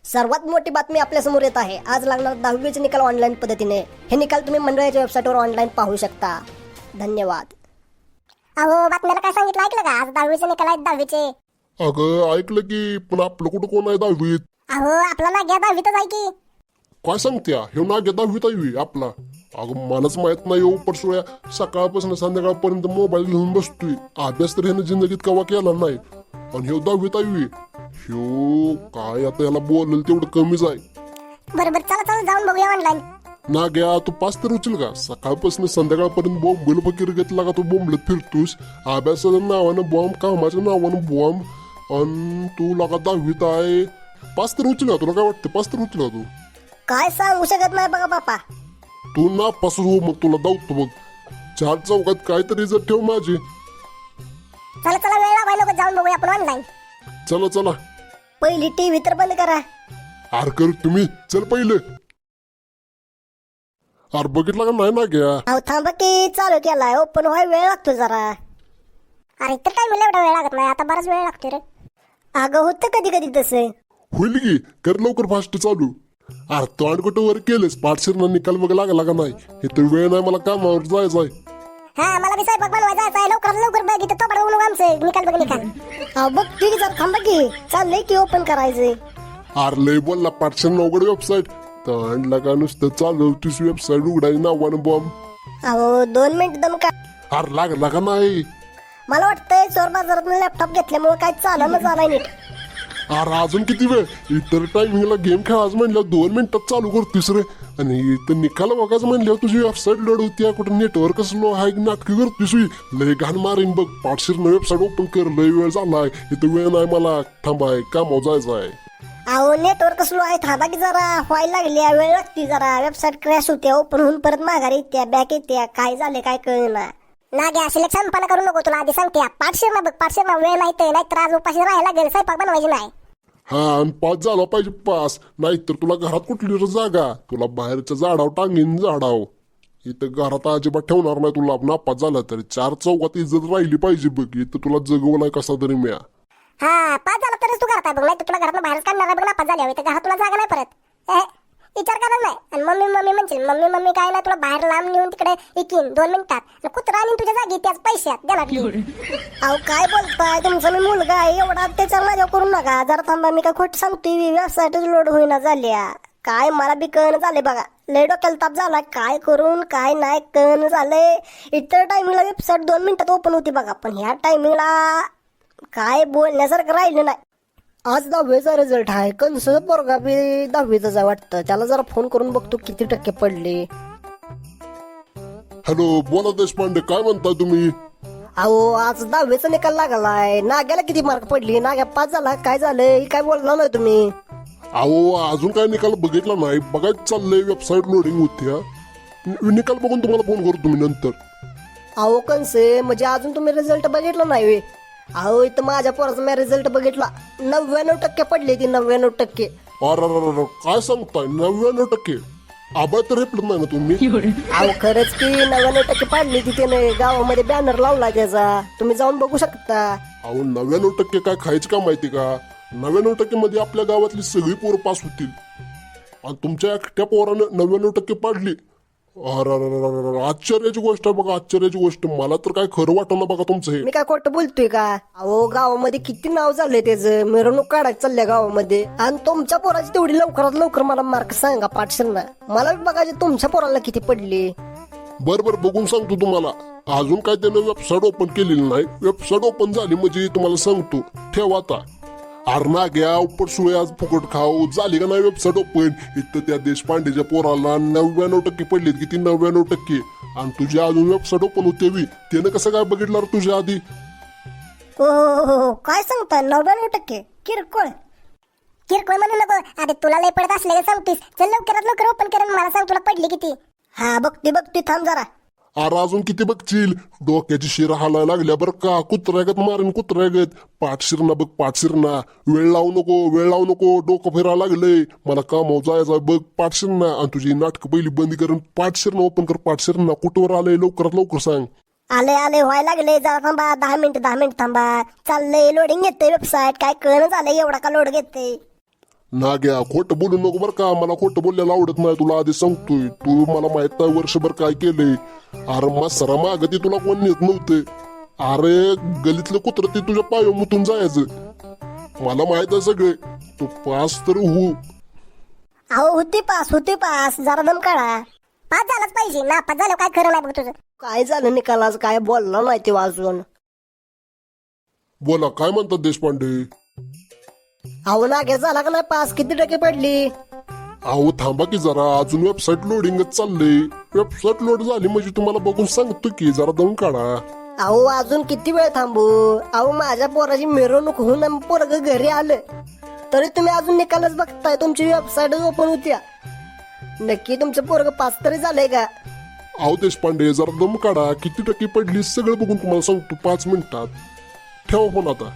सर्वात मोठी बातमी आपल्यासमोर येत आहे. आज लागणार 10वीचे निकाल ऑनलाईन पद्धतीने. हे निकाल तुम्ही मंडळाच्या वेबसाईटवर ऑनलाईन पाहू शकता. धन्यवाद. अहो बातम्याला काय सांगितलं ऐकलं का? आज 10वीचे निकाल आहेत 10वीचे. अगं ऐकलं की, पण आपलं कुठं कोण आहे 10वीत? अहो आपला नाग्या 10वीतच आहे की. काय सांगत्या? हे नाग्या 10वीत आहे आपला? अगं मलाच माहित नाही. परसोळ्या सकाळपासून संध्याकाळपर्यंत मोबाईल घेऊन बसतोय. अभ्यास तर ह्यानं जिंदगीत कवा केला नाही, आणि ह्यो 10वीत आहे. ह्यो काय आता याला बोलल तेवढं कमीच आहे. बरोबर, चला जाऊन बघूया ऑनलाईन. नाग्या तू पास तर उचल का? सकाळपासून संध्याकाळपर्यंत बोंबल फकीर घेतला का? तू बोंबलत फिरतोस. अभ्यासाच्या नावानं बॉम्ब, कामाच्या नावानं बॉम्ब, आणि तू लगा 10वीत आहे. पास तर उचल का? तुला काय वाटतं? पास तर उचल का तू? काय सांगू शकत नाही बघा बापा. तू ना पास हो, मग तुला दावतो बघ. 4 चौकात काहीतरी जर ठेव माझी. चला वेळ लावाय नको, जाऊन बघूया आपण ऑनलाईन. चला पहिली टीव्ही तर बंद करा. आर कर तुम्ही. चल पहिलं. आर बघितला का नाही ना घ्या? अहो थांबा की, चालू केलाय. ओपन व्हाय वेळ लागतो जरा. अरे तर काय मला एवढा वेळ लागत नाही, आता बराच वेळ लागतोय रे. अगं होतं कधी कधी तसं. होईल की, कर लवकर फास्ट चालू. आर तो आणि कुठं वर केलंस? पाठशिरना निकाल बघ लागला का नाही? हे तर वेळ नाही, मला कामावर जायचंय. हा मला बी स्वयंपाक बनवायचा आहे. लवकर बघ, इथं तोबड बघून आमचं निकाल बघ निकाल. अहो बघ ठीक जरा थांबा की, चाललंय की ओपन करायचंय. आर लय बोलला. पाठशिरना उघड वेबसाईट. तांडला का नुसतं चालवतीस वेबसाईट उघडायची नावानं बॉम्ब. अहो 2 मिनिट दम का. आर लागला का नाही? मला वाटतंय चोर बाजारात लॅपटॉप घेतल्यामुळे काय चालणं झालंय नीट. अरे अजून किती वेळ? इतर टायमिंगला गेम खेळायचं म्हणल्यावर 2 मिनिटात चालू करतोस रे. आणि इथं निकाल बघायचं म्हणल्यावर तुझी वेबसाईट लोड होती. कुठं नेटवर्क स्लो आहे, नाटकी करतोस. लय घाण मारीन बघ. पाठशिरनं वेबसाईट ओपन कर. लय वेळ झालाय. इथं वेळ नाही मला. थांबाय, कामावर जायचं आहे. अहो नेटवर्क स्लो आहे. थांबा की जरा. व्हायला लागली वेळ लागते जरा. वेबसाईट क्रॅश होते, ओपन होऊन परत माघारी येत्या, बॅक येत्या. काय झाले काय कळना. नाग्या सिलेक्शन पण करू नको, तुला आधी सांगते. पाठशिरणा बघ, पाठशिरणा वेळ नाही नाहीतर आज उपाशी राहायला लागेल. स्वयंपाक बनवायची नाही. हा, आणि पास झाला पाहिजे पास. नाहीतर तुला घरात कुठली रे जागा? तुला बाहेरच्या झाडाव टांगीन झाडाव. इथं घरात अजिबात ठेवणार नाही तुला. नापास झाला तरी 4 चौकात इज्जत राहिली पाहिजे बघ. इथं तुला जगवलाय कसा तरी म्या. हा पास झाला तरच तू घरात आहे बघ, नाही तुला घरात बाहेरच काढणार आहे बघ. नापास झाली तर घरात तुला जागा नाही परत. विचार करत नाही. आणि मम्मी म्हणशील मम्मी काय नाही, तुला बाहेर लांब नेऊन तिकडे इकीन 2 मिनिटात. कुत्रा आणि तुझ्या जागी त्याच पैशात देणार. अहो काय बोलताय? तुमचा मी मुलगा आहे, एवढा अत्याचार माझ्या करू नका. जरा थांबा, मी काय खोट सांगतोय? वेबसाईटच लोड होईना झाल्या. काय मला बी कळण झाले बघा. लय डोक्याला ताप झाला. काय करून काय नाही कळण झालंय. इतर टायमिंगला वेबसाईट 2 मिनिटात ओपन होती बघा, पण ह्या टायमिंगला काय बोलण्यासारखं राहिलं नाही. आज 10वीचा रिझल्ट आहे. कंस पोरगा बी 10वीचाच आहे वाटतं. त्याला जरा फोन करून बघतो किती टक्के पडले. हॅलो, बोला देशपांडे, काय म्हणताय तुम्ही? अहो आज 10वीचा निकाल लागलाय. नाग्याला किती मार्क पडली? नाग्या पास झाला. काय झालंय काय बोलला नाही तुम्ही? अहो अजून काय निकाल बघितला नाही. बघायचं चाललंय. वेबसाईट लोडिंग होती. निकाल बघून तुम्हाला फोन करतो मी नंतर. अहो कंसे, म्हणजे अजून तुम्ही रिझल्ट बघितला नाही वे? अहो इथं माझ्या पोराचा मी रिझल्ट बघितला. 99% पडले ती. 99%. अरे काय सांगताय? 99%? आबाळ तर रेपलत नाही ना तुम्ही? अहो खरंच की 99% पडली ती. त्याने गावामध्ये बॅनर लावला त्याचा. तुम्ही जाऊन बघू शकता. अहो 99% काय खायचं का माहिती का? 99% मध्ये आपल्या गावातली सगळी पोरं पास होतील, आणि तुमच्या एकट्या पोरानं 99% पाडली. अरे आश्चर्याची गोष्ट आहे बघा. आश्चर्याची गोष्ट. मला तर काय खरं वाटत ना बघा तुमचं हे. मी काय खोटं बोलतोय का? अहो गावामध्ये किती नाव झालंय त्याचं. मिरवणूक काढायला चालल्या गावामध्ये. आणि तुमच्या पोराची तेवढी लवकरात लवकर मला मार्क सांगा पाठशाळा. मला बी बघायचे तुमच्या पोराला किती पडले. बरं बघून सांगतो तुम्हाला. अजून काय त्यानं वेबसाईट ओपन केलेली नाही. वेबसाईट ओपन झाली म्हणजे तुम्हाला सांगतो. ठेवा आता. अरे घ्या उपट सुळे आज फुकट खाऊ. झाली का नाही वेबसाईट ओपन? इथं त्या देशपांडेच्या पोराला 99% पडलेत. किती? 99%. आणि तुझी अजून वेबसाईट ओपन होते बी. त्यानं कसं काय बघितलं रे तुझ्या आधी? हो काय सांगताय? 99%? किरकोळ म्हणू नको. अरे तुला लय पडत असले सांगतीस. चल लवकरात लवकर ओपन कर, मला सांग तुला पडली किती. हा बघते थांब जरा. अरे अजून किती बघशील? डोक्याची शिरा हालायला लागल्या बरं का. कुत्र्यागत मारेन कुत्र्यागत. पाठशिरणा बघ, पाठशिरणा. वेळ लावू नको. डोकं फिरायला लागलंय मला. कामावर जायचं बघ. पाठशिरणा. आणि तुझी नाटकं पहिली बंदी करून पाठशिरणा ओपन कर. पाठशिरणा कुठवर आलंय? लवकरात लवकर सांग. आले व्हायला लागले. जरा थांबा. 10 मिनिट थांबा. चाललंय लोडिंग घेते वेबसाईट. काय कळणं झालंय एवढा का लोड घेते. नाग्या खोटं बोलू नको बरं का, मला खोटं बोलल्याला आवडत नाही, तुला आधी सांगतोय. तू मला माहित नाही वर्षभर काय केलंय. अरे मसरा माग ती तुला कोण नेत नव्हते. अरे गलीतलं कुत्र ते तुझ्या पाय मुतून जायचं. मला माहित आहे सगळे. तू पास तर हो. अहो होती पास जरा दम काढा. पास झालाच पाहिजे, नापास झालं काय खरं नाही बघ तुझं. काय झालं निकालाच काय बोलला नाही ते वाजून. बोला काय म्हणतात देशपांडे. अहो नाग्या झाला का नाही पास, किती टक्के पडली? अहो थांबा की जरा, अजून वेबसाईट लोडिंगच चाललंय. वेबसाईट लोड झाली म्हणजे तुम्हाला बघून सांगतो की, जरा दम काढा. अहो अजून किती वेळ थांबू? अहो माझ्या पोराची मिरवणूक होऊन पोरग घरी आलं तरी तुम्ही अजून निकालच बघताय. तुमची वेबसाईट ओपन होत्या. नक्की तुमचं पोरग पास तरी झालंय का? अहो देशपांडे जरा दम काढा. किती टक्के पडली सगळं बघून तुम्हाला सांगतो 5 मिनिटात. ठेवा फोन आता.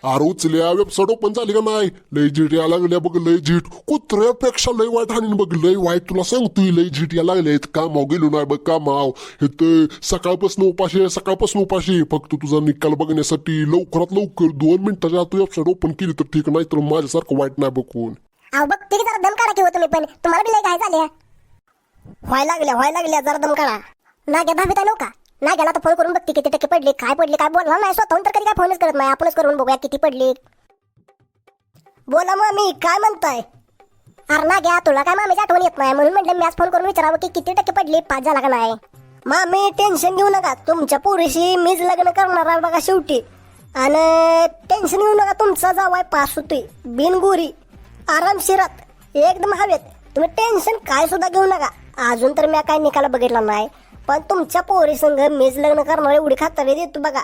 अरे उचल्या, वेबसाईट ओपन झाली का नाही? लय झीट या लागल्या बघ, लय झीट. कुत्र्यापेक्षा लय वाईट हानी बघ, लय वाईट. तुला सांगतोय लय झीट या लागले. कामाव गेलो नाही बघ, कामाव इथं सकाळपासून उपाशी फक्त तुझा निकाल बघण्यासाठी. लवकरात लवकर 2 मिनिटाच्या आत वेबसाईट ओपन केली तर ठीक, नाही तर माझ्यासारखं वाईट नाही बघून. अहो बघ ते जरा दम काढा की हो तुम्ही पण, तुम्हाला बी लय काय झाले. व्हायला लागल्या जरा दम काढा. नाग्या 10वीत आहे नव्हता. नाग्याला तर फोन करून बघते किती टक्के पडले, काय पडले, काय बोलणार नाही. स्वतःहून तर कधी काय फोनच करत नाही. आपणच करून बघूया किती पडले. बोला मामी काय म्हणताय? अरे नाग्या तुला काय मामीची आठवण येत नाही म्हणून म्हटलं मी आज फोन करून विचारावं की किती टक्के पडले, पास झाला का नाही. मामी टेन्शन घेऊ नका, तुमच्या पोरीशी मीच लग्न करणार आहे बघा शेवटी. आणि टेन्शन घेऊ नका, तुमचा जावाय पास होतोय बिनगुरी आरामशिरात एकदम हवेत. तुम्ही टेन्शन काय सुद्धा घेऊ नका. अजून तर मी काय निकाल बघितला नाही, पण तुमच्या पोरी संग मीच लग्न करणार एवढी खात्री देतो बघा.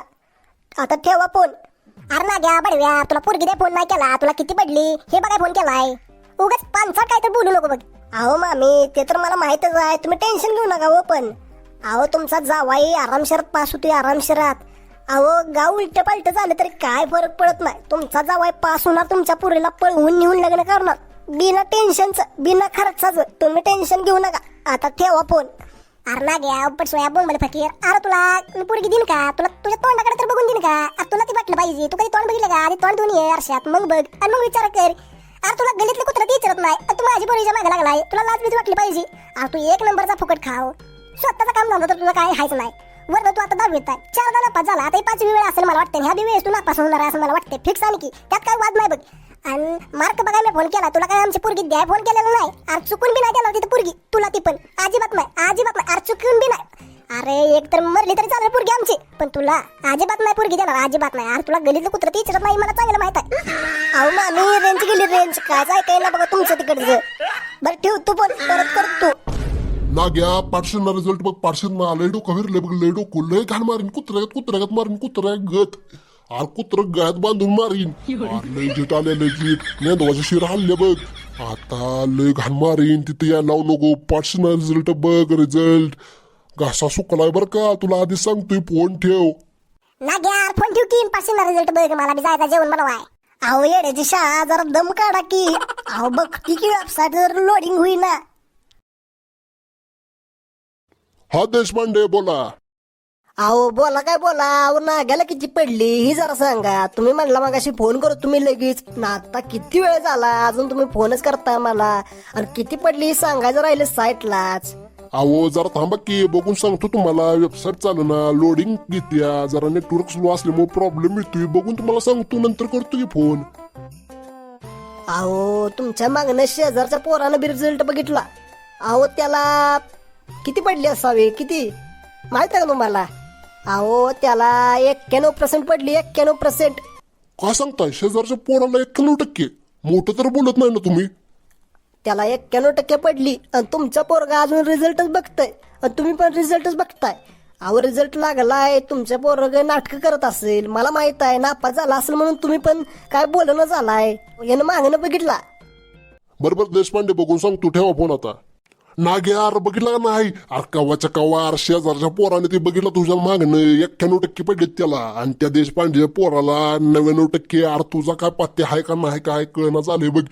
आता ठेवा फोन. अरे नाग्या बडव्या तुला पोरगी दे फोन नाही केला, तुला किती पडली हे बघाय फोन केलाय. उगाच पानसट काय तर बोलू नको बघ. अहो मामी ते तर मला माहितच आहे, तुम्ही टेन्शन घेऊ नका हो. पण अहो तुमचा जावाई आरामशिरात पास होतोय आरामशिरात. अहो गाव उलट पालट झालं तरी काय फरक पडत नाही. तुमचा जावाई पास होणार, तुमच्या पोरीला पळवून नेऊन लग्न करणार बिना टेन्शनचं बिना खर्चाचं. तुम्ही टेन्शन घेऊ नका. आता ठेवा फोन. अरे नाग्या पटसोया बोल मला फकीर. अरे तुला मी पोरगी देईन का? तुला तुझ्या तोंडाकडे तर बघून देईन का? अरे तुला ती वाटलं पाहिजे. तू कधी तोंड बघितलं का? आधी तोंड दोन्ही आरशात मग बघ आणि मग विचार कर. अरे तुला गलीतलं कुत्रा ते विचारत नाही, तू माझी पोरीच्या मागे लागलाय. तुला लाज बीज वाटली पाहिजे. अरे तू 1 नंबरचा फुकट खाव. स्वतःचा काम धंदा तर तुझं काय हायच नाही. वरनं तू आता 10वीत आहे, 4दा नापास झाला, आता 5वी वेळ असेल मला वाटतं. ह्या बी वेळेस तू नापास होणार आहे असं मला वाटतं फिक्स. आणि की त्यात काय वाद नाही बघ. आणि मार्क बघायला फोन केला, तुला काय आमची पोरगी द्याय फोन केलेला नाही. अरे चुकून बी नाही देणार तिथं पोरगी तुला, ती पण अजिबात नाही. अरे चुकून बी नाही. अरे एक तर मरली तरी चालेल पोरगी आमची, पण तुला अजिबात नाही पोरगी देणार, अजिबात नाही. अरे तुला गलीतलं कुत्र ती विचारत नाही, मला चांगलं माहित आहे. अहो मामी रेंज गेली, रेंज काय काय ना बघा तुमचं तिकडचं. बरं ठेव तू पण परत करतो. नाग्या पाठशील रिझल्ट बघ, पाठशील ना. लय डोकं फिरलंय बघ, लय डोकं लय घाण मारीन. कुत्र्यागत मारीन, कुत्र्यागत. अरे कुत्र गळ्यात बांधून मारीन. अरे लय झीट आले, लय झीट. मेंदवाचे शिर हल्ले बघ. आता लय घाण मारीन. तिथे या लावू नको. पाठशील रिझल्ट बघ, रिझल्ट. घासा सुकलाय बरं का, तुला आधी सांगतोय. फोन ठेव. नाग्या फोन ठेव की पाचशे रिझल्ट बघ, मला बी जायचा जेवण बनवाय. अहो येड्याची शाळा, जरा दम काढा की. अहो बघती की वेबसाईट जर लोडिंग होईना. हा देशपांडे बोला. अहो बोला काय बोला. अहो नाग्याला किती पडली ही जरा सांगा. तुम्ही म्हणला मगाशी फोन करू तुम्ही लगेच ना, आता किती वेळ झाला अजून तुम्ही फोनच करताय मला. आणि किती पडली सांगायचं राहिले साईटलाच. अहो जरा थांबा की, बघून सांगतो तुम्हाला. वेबसाईट चालू ना, लोडिंग घेत्या, जरा नेटवर्क स्लो असल्यामुळे प्रॉब्लेम येतोय. बघून तुम्हाला सांगतो, नंतर करतो की फोन. अहो तुमच्या मागणं शेजारच्या पोरानं बी रिझल्ट बघितला. अहो त्याला किती पडली असावी, किती माहित आहे का तुम्हाला? अहो त्याला 91% पडली, 91%. काय सांगताय? शेजारच्या पोराला 91%? मोठं तर बोलत नाही ना तुम्ही? त्याला 91% पडली आणि तुमचा पोरगा अजून रिझल्टच बघताय आणि तुम्ही पण रिझल्टच बघताय. अहो रिझल्ट लागलाय, तुमच्या पोरग नाटकं करत असेल, मला माहित आहे. नापास झाला असेल म्हणून तुम्ही पण काय बोलणं झालाय, यानं मागणं बघितला. बरोबर देशपांडे, बघून सांगतो. ठेवा फोन आता. नाग्या अरे बघितला का नाही? अरे कवाच्या कवा अरे शेजारच्या पोराने ते बघितलं तुझ्या मागणं 91% पडलेत त्याला. आणि त्या देशपांडेच्या पोराला 99%. अरे तुझा काय पत्ते आहे का नाही काय कळना झाले बघ.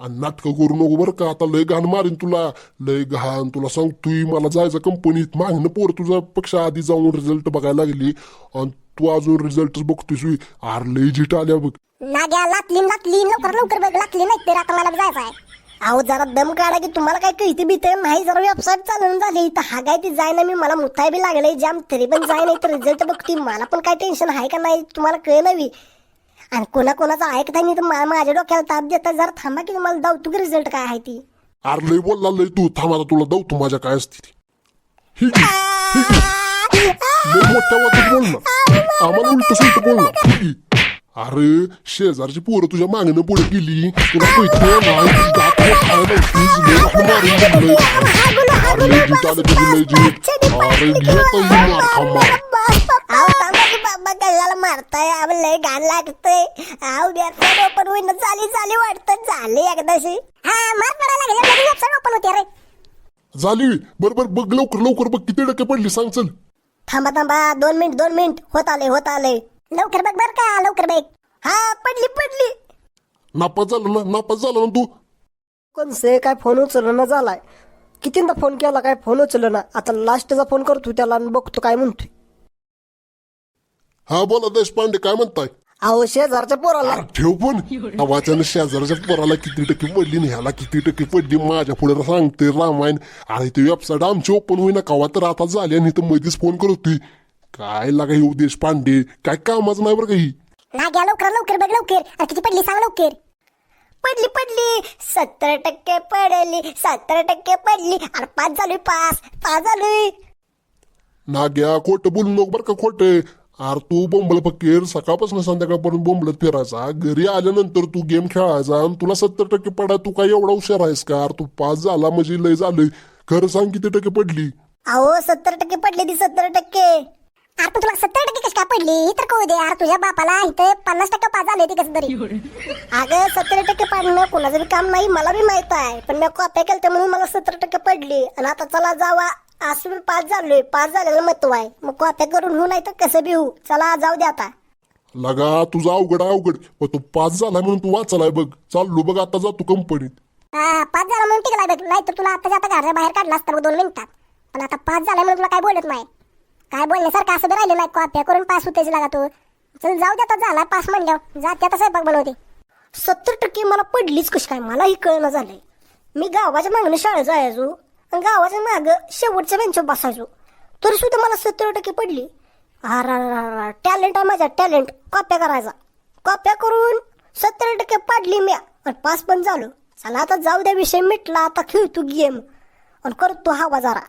आणि नाटकं करू नको बरं का, आता लय घाण मारीन तुला, लय घाण. तुला सांगतोय मला जायचं कंपनीत, मागणं पोर तुझ्या पेक्षा आधी जाऊन रिझल्ट बघायला लागली आणि तू अजून रिझल्टच बघतोय. अरे लय झिट आल्या बघ. नाग्या लातलीन लवकर लवकर बघ, लातली नाही तर आता मला जायचं आहे. अहो जरा दम काढा की तुम्हाला काय कळते बिते नाही. जरा वेबसाईट चालवून झाली तर हा काय ती जाय ना, मी मला मुताय बी लागले जाम तरी पण जाय नाही तर रिझल्ट बघतोय. मला पण काय टेन्शन आहे का नाही तुम्हाला कळ नवी. आणि कोणाचं ऐकता नाही तर माझ्या डोक्याला ताप देता. जरा थांबा की मला दावतो की रिझल्ट काय आहे ती. अरे लय बोलला लय तू, थांब आता तुला दावतो माझ्या काय असते ती. ही घे, ही घे. लय मोठ्या वाटत बोल ना, आम्हाला उलट सुलट बोल ना. ही घे. अरे शेजारची पोरं तुझ्या मागणं पुढे गेली, तुला पैसे नाही दात खायला नव्हतीच, लय आपण मारून जमलंय. अरे लय जीत आलं तुझी लय जीत. अरे घेत मार खा मार. अहो थांबा की बाबा कशाला मारताय. आम्ही लय घाण लागतंय. अहो वेबसाईट ओपन होईन झाली वाटतं झाली एकदाशी. हा मार पडायला लागेल, लगेच वेबसाईट ओपन होते रे. झाली बरोबर बघ, लवकर लवकर बघ किती टक्के पडली सांग चल. थांबा 2 मिनिट होत आले. लवकर बघ बर का, लवकर बघ. हा पडली. नापास झाला ना तू. कोणसे काय फोन उचलना झालाय. कितींदा फोन केला काय फोन उचलना. आता लास्टचा फोन करतो त्याला आणि बघतो काय म्हणतोय. हा बोला देशपांडे, काय म्हणताय. अहो शेजारच्या पोराला अरे ठेव पण, वाच्यानं शेजारच्या पोराला किती टक्के पडली आणि ह्याला किती टक्के पडली माझ्या पुढे सांगते रामायण. आणि ती वेबसाईट आमची ओपन होईना कवा तर आता झाली आणि इथं मध्येच फोन करतोय. काय लागा येऊ देशपांडे, काय कामाचं नाही बरं काही. नाग्या लवकर बघ लवकर. अरे किती पडली सांग लवकर. पडली 70% पडली 70% पडली. अरे पास झालोय. नाग्या खोटं बोलू नको बरं का, खोटं. अरे तू बोंबल फकीर सकाळपासून संध्याकाळपर्यंत बोंबलत फिरायचा, घरी आल्यानंतर तू गेम खेळायचा आणि तुला 70% पडा. तू काय एवढा हुशार आहेस का. अरे तू पास झाला म्हणजे लय झालंय. खरं सांग किती टक्के पडली. अहो 70% पडली ती 70%. अरे पण तुला 70% कशी काय पडली ही तर कळू दे. अरे तुझ्या बापाला इथं 50% पास झाले ते कसं तरी. अगं 70% पडणं कोणाचं बी काम नाही, मला बी माहित आहे. पण मी कॉप्या केलत्या म्हणून मला 70% पडली. आणि आता चला जावा, असं पास झालोय. पास झालेलं महत्व आहे. मग कॉप्या करून होऊ नाही तर कसं बी होऊ. चला जाऊ दे आता. लगा तुझा अवघड पण तू पास झालाय म्हणून तू वाचलाय बघ. चाललो बघ आता जातो कंपनीत. हा पास झाला म्हणून टिकलाय बघ, नाही तर तुला आता घराच्या बाहेर काढला असता बघ 2 मिनिटात. पण आता पास झालाय म्हणून तुला काय बोलत नाही. काय बोलण्यासारखं असं बी राहिलं नाही. कॉप्या करून पास होतेच लागा तू. चल जाऊ दे आता, झाला पास म्हणल्यावर जाते आता स्वयंपाक बनवते. 70% मला पडलीच कशी काय मलाही कळणं झालंय. मी गावाच्या मागणं शाळेत जायचो आणि गावाच्या मागं शेवटच्या बेंचवर बसायचो तरी सुद्धा मला 70% पडली. टॅलेंट आहे माझ्या, टॅलेंट. कॉप्या करायचा, कॉप्या करून 70% पडली मी आणि पास पण झालो. चला आता जाऊ द्या, विषय मिटला. आता खेळतो गेम आणि करतो हवा जरा.